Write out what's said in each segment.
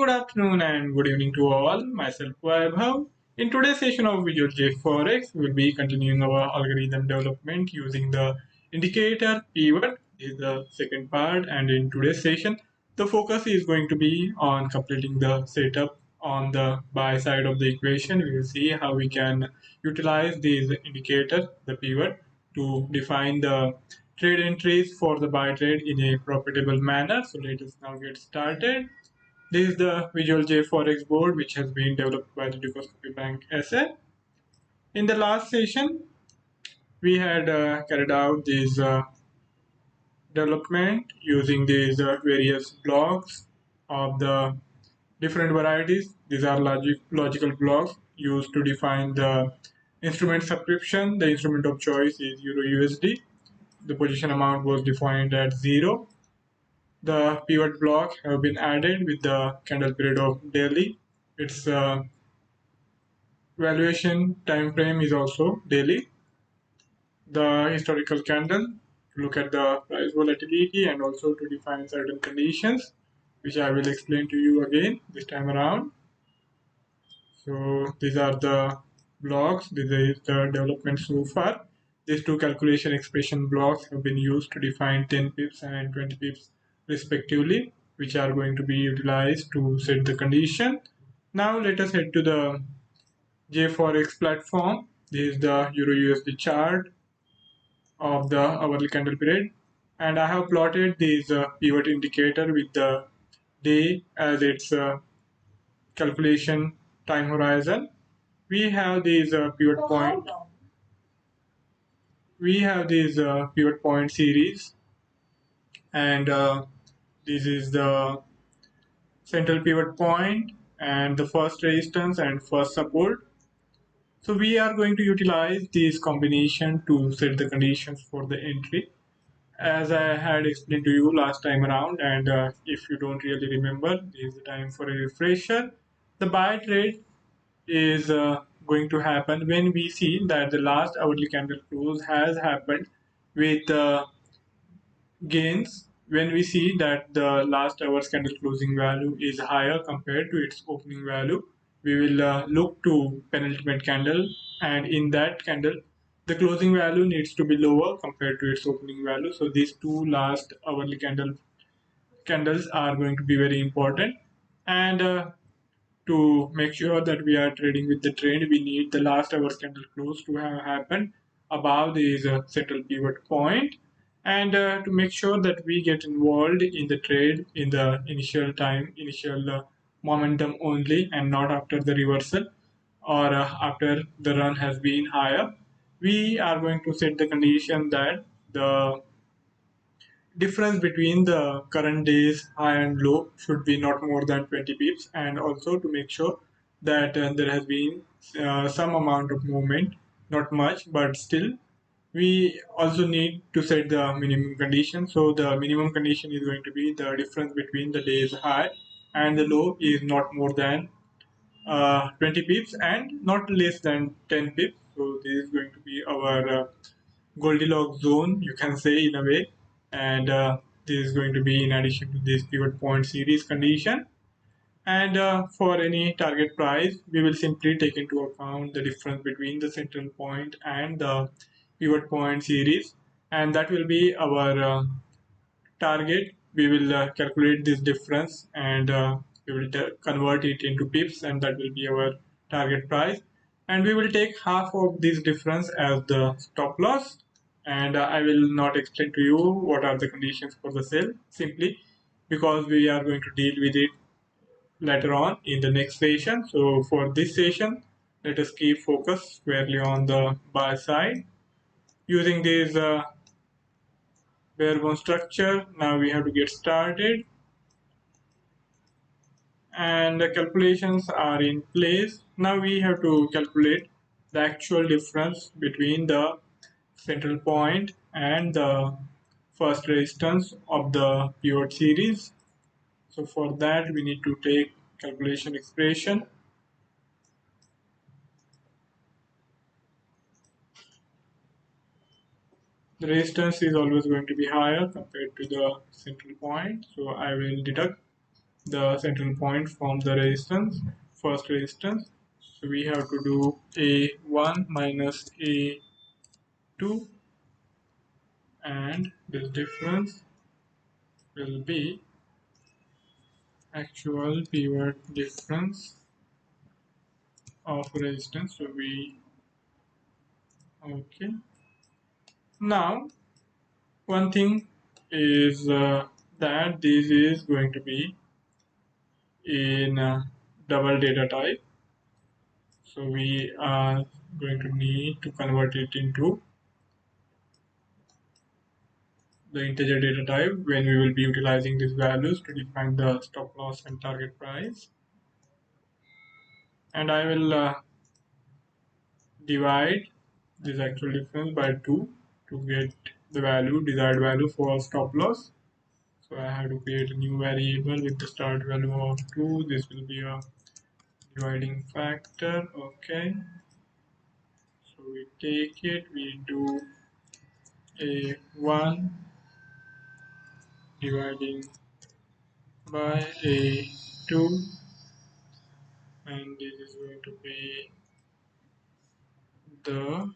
good afternoon and good evening to all. Myself Vaibhav. In today's session of Visual JForex, we'll be continuing our algorithm development using the indicator pivot. This is the second part, and in today's session, the focus is going to be on completing the setup on the buy side of the equation. We will see how we can utilize this indicator, the pivot, to define the trade entries for the buy trade in a profitable manner. So let us now get started. This is the Visual JForex board, which has been developed by the Dukascopy Bank SA. In the last session, we had carried out this development using these various blocks of the different varieties. These are logical blocks used to define the instrument subscription. The instrument of choice is Euro USD. The position amount was defined at 0. The pivot block have been added with the candle period of daily. Its valuation time frame is also daily. The historical candle to look at the price volatility and also to define certain conditions, which I will explain to you again this time around. So these are the blocks. This is the development so far. These two calculation expression blocks have been used to define 10 pips and 20 pips respectively, which are going to be utilized to set the condition. Now let us head to the JForex platform. This is the Euro USD chart of the hourly candle period, and I have plotted this pivot indicator with the day as its calculation time horizon. We have these pivot point. We have these pivot point series, and this is the central pivot point and the first resistance and first support. So we are going to utilize this combination to set the conditions for the entry. As I had explained to you last time around, and if you don't really remember, this is the time for a refresher. The buy trade is going to happen when we see that the last hourly candle close has happened with gains. When we see that the last hour's candle closing value is higher compared to its opening value, we will look to penultimate candle, and in that candle the closing value needs to be lower compared to its opening value. So these two last hourly candles are going to be very important, and to make sure that we are trading with the trend, we need the last hour's candle close to have happened above this central pivot point, and to make sure that we get involved in the trade in the initial momentum only, and not after the reversal or after the run has been higher. We are going to set the condition that the difference between the current day's high and low should be not more than 20 pips, and also to make sure that there has been some amount of movement, not much, but still we also need to set the minimum condition. So the minimum condition is going to be the difference between the day's high and the low is not more than 20 pips and not less than 10 pips. So this is going to be our Goldilocks zone, you can say, in a way, and this is going to be in addition to this pivot point series condition. And for any target price, we will simply take into account the difference between the central point and the pivot point series, and that will be our target. We will calculate this difference, and we will convert it into pips, and that will be our target price, and we will take half of this difference as the stop loss. And I will not explain to you what are the conditions for the sell, simply because we are going to deal with it later on in the next session. So for this session, let us keep focus squarely on the buy side using this bare bone structure. Now we have to get started, and the calculations are in place. Now we have to calculate the actual difference between the central point and the first resistance of the pivot series. So for that we need to take calculation expression. The resistance is always going to be higher compared to the central point, so I will deduct the central point from the resistance, first resistance. So we have to do A1 minus A2, and this difference will be actual pivot difference of resistance. So we, okay. Now one thing is that this is going to be in double data type. So we are going to need to convert it into the integer data type when we will be utilizing these values to define the stop loss and target price. And I will divide this actual difference by 2 to get the value, desired value for stop loss. So I have to create a new variable with the start value of 2. This will be a dividing factor. Okay. So we take it, we do a 1 dividing by a 2, and this is going to be the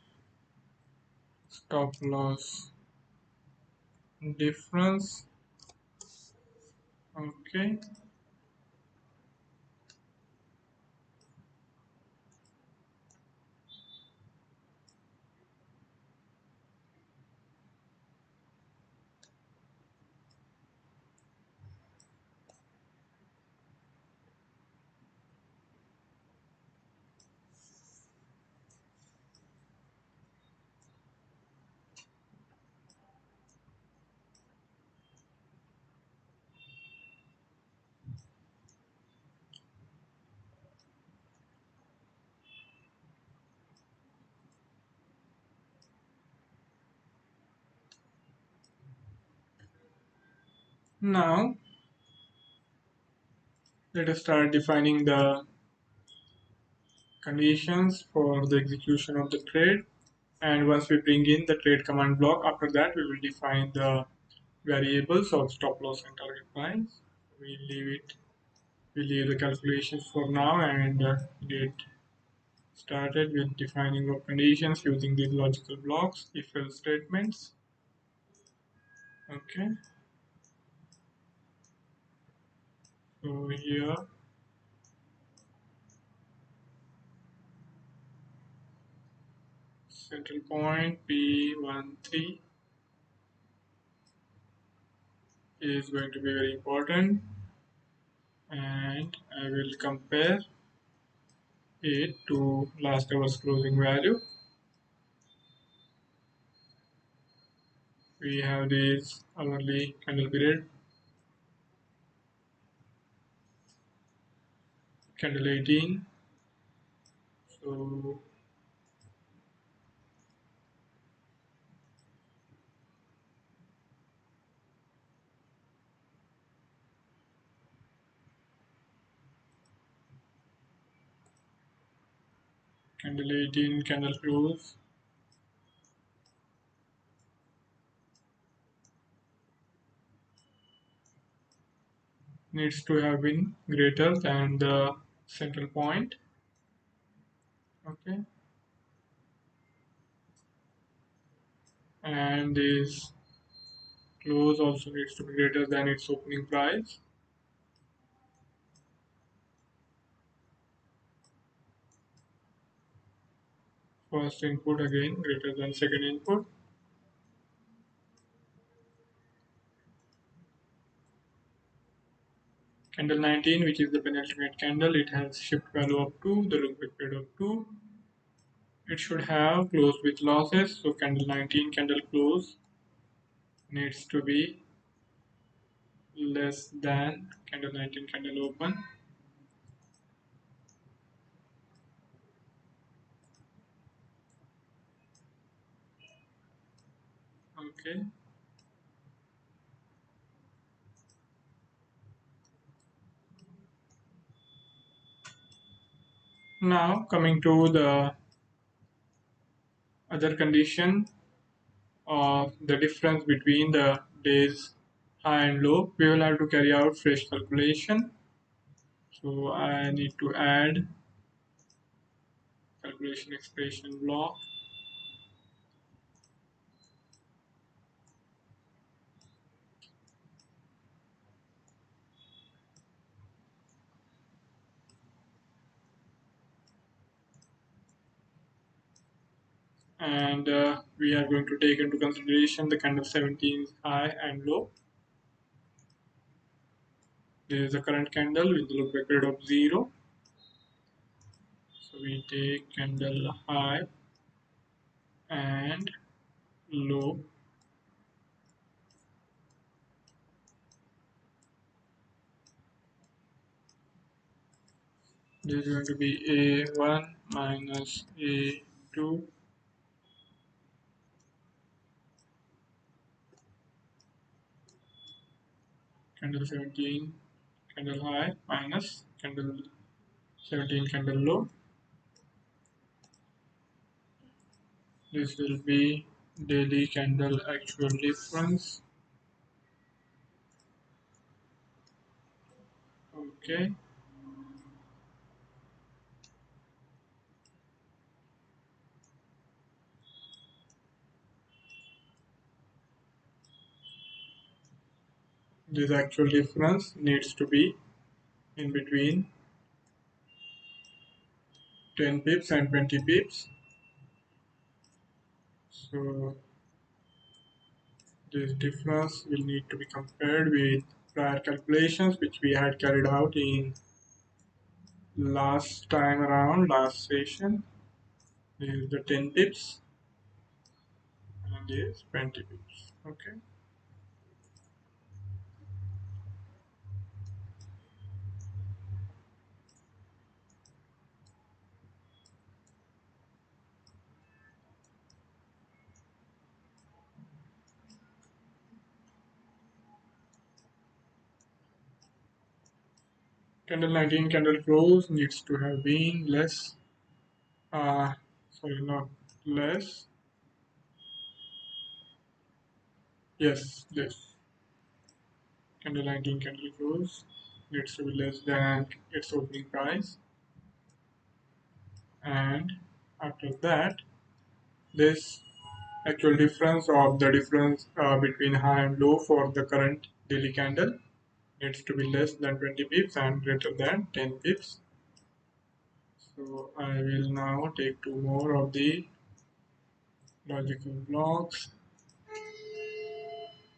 stop loss difference. Okay. Now let us start defining the conditions for the execution of the trade. And once we bring in the trade command block, after that we will define the variables of stop loss and target price. We leave the calculations for now and get started with defining of conditions using these logical blocks, if else statements. Okay, so here central point P13 is going to be very important, and I will compare it to last hour's closing value. We have this hourly candle period, candle 18. So candle 18, candle close needs to have been greater than the central point. Okay, and this close also needs to be greater than its opening price. First input again greater than second input. Candle 19, which is the penultimate candle, it has shift value of 2, the look back period of 2. It should have closed with losses, so candle 19 candle close needs to be less than candle 19 candle open. Okay. Now coming to the other condition of the difference between the days high and low, we will have to carry out fresh calculation. So I need to add calculation expression block, and we are going to take into consideration the candle 17 high and low. There is a current candle with the look back period of 0. So we take candle high and low. This is going to be A1 minus A2 candle 17 candle high minus candle 17 candle low. This will be daily candle actual difference. Okay. This actual difference needs to be in between 10 pips and 20 pips. So this difference will need to be compared with prior calculations which we had carried out in last time around, last session. This is the 10 pips and this is 20 pips. Okay. Candle 19 candle close needs to have been less, sorry, not less. Yes, this candle 19 candle close needs to be less than its opening price, and after that, this actual difference of the difference between high and low for the current daily candle needs to be less than 20 pips and greater than 10 pips. So I will now take two more of the logical blocks.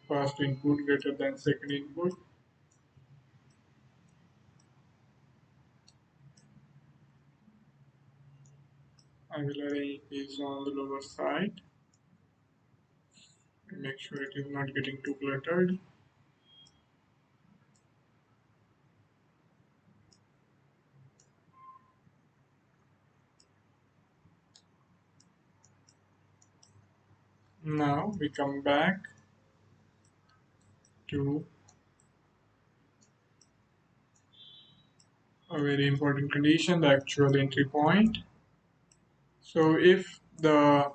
First input greater than second input. I will arrange these on the lower side. Make sure it is not getting too cluttered. Now we come back to a very important condition, the actual entry point. So if the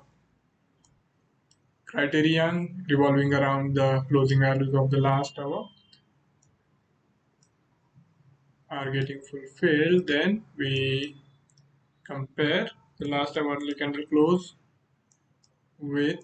criterion revolving around the closing values of the last hour are getting fulfilled, then we compare the last hourly candle close with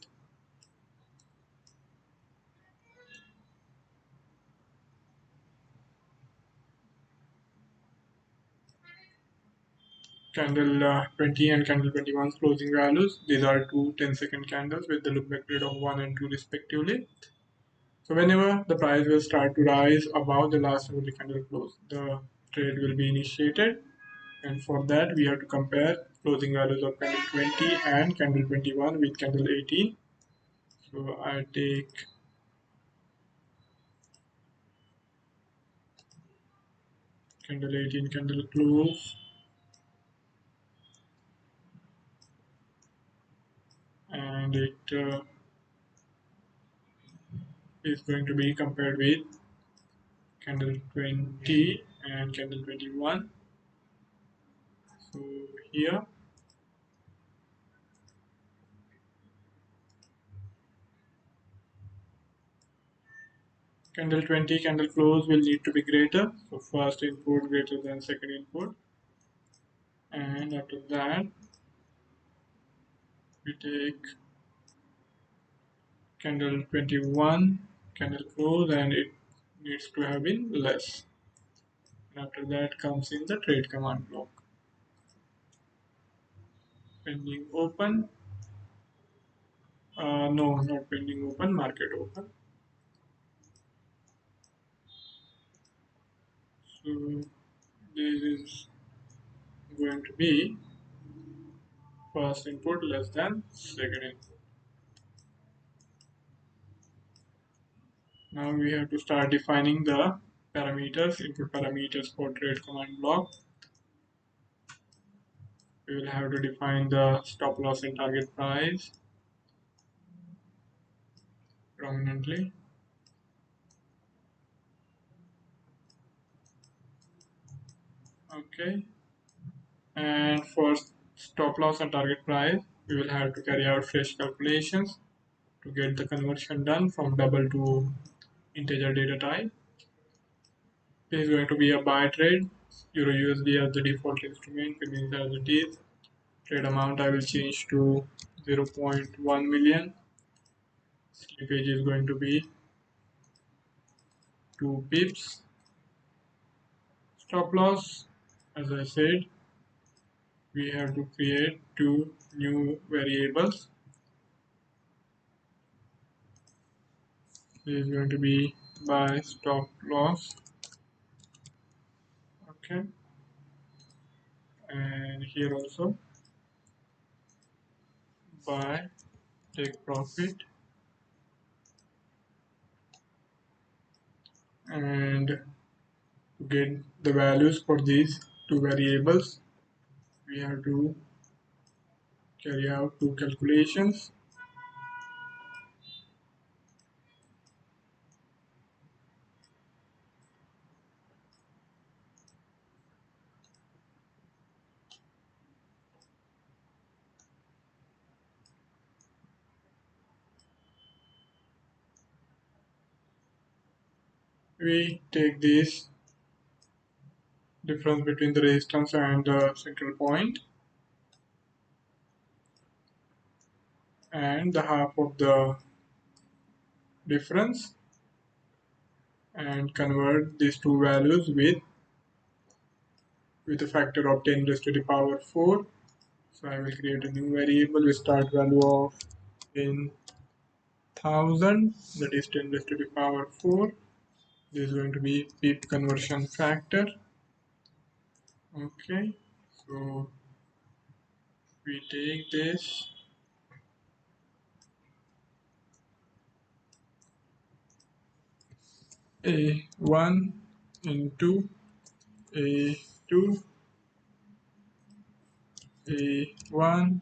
candle 20 and candle 21's closing values. These are two 10-second candles with the look back period of 1 and 2 respectively. So whenever the price will start to rise above the last hourly candle close, the trade will be initiated, and for that we have to compare closing values of candle 20 and candle 21 with candle 18. So I take candle 18 candle close, and it is going to be compared with candle 20 and candle 21. So here Candle 20 candle close will need to be greater. So first input greater than second input, and after that we take candle 21 candle close, and it needs to have been less. And after that comes in the trade command block. Pending open, no, not pending open, market open. So this is going to be first input less than second input. Now we have to start defining the parameters, input parameters for trade command block. We will have to define the stop loss and target price prominently. Okay, and for stop loss and target price, we will have to carry out fresh calculations to get the conversion done from double to integer data type. This is going to be a buy trade. Euro USD as the default instrument remains as it is. Trade amount I will change to 0.1 million. Slippage is going to be 2 pips. Stop loss, as I said, we have to create two new variables. This is going to be buy stop loss. Okay, and here also buy take profit, and to get the values for these two variables we have to carry out two calculations. We take this difference between the resistance and the central point and the half of the difference, and convert these two values with a factor of 10 raised to the power 4. So I will create a new variable with start value of 10,000, that is 10 raised to the power 4. This is going to be pip conversion factor. Okay, so we take this A1 into A2, A1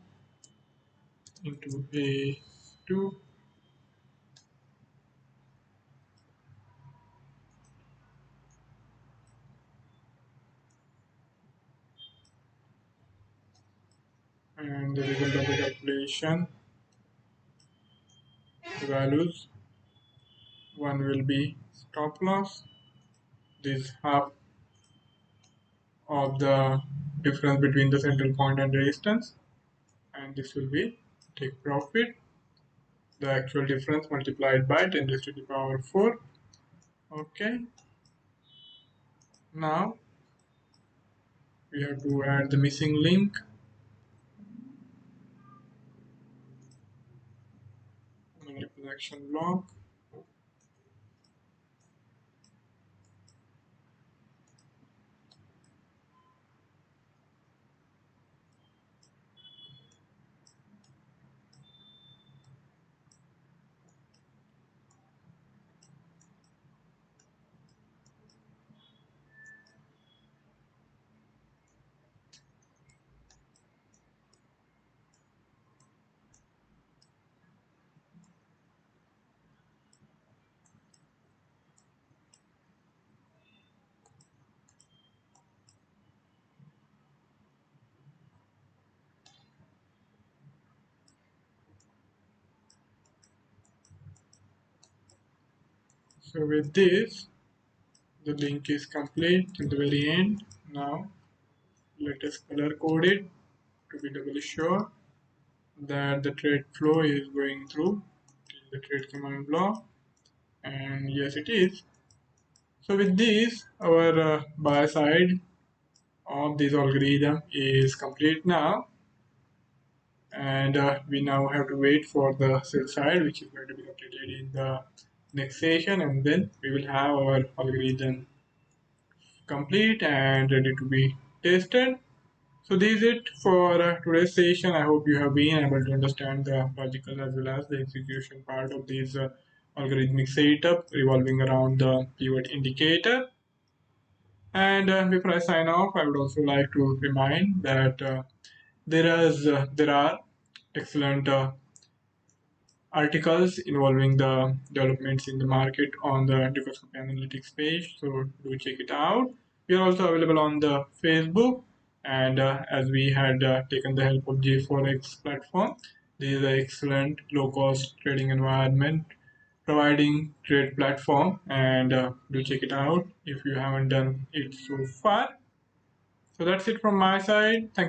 into A2, and the result of the calculation, the values, one will be stop loss, this half of the difference between the central point and resistance, and this will be take profit, the actual difference multiplied by 10 raised to the power 4. Okay, now we have to add the missing link. Transaction block. So with this, the link is complete till the very end. Now let us color code it to be doubly sure that the trade flow is going through the trade command block, and yes it is. So with this, our buy side of this algorithm is complete now, and we now have to wait for the sell side, which is going to be completed in the next session, and then we will have our algorithm complete and ready to be tested. So this is it for today's session. I hope you have been able to understand the logical as well as the execution part of this algorithmic setup revolving around the pivot indicator. And before I sign off, I would also like to remind that there are excellent articles involving the developments in the market on the Dukascopy Analytics page, so do check it out. We are also available on the Facebook, and as we had taken the help of JForex platform, this is an excellent low-cost trading environment providing trade platform, and do check it out if you haven't done it so far. So that's it from my side. Thank you.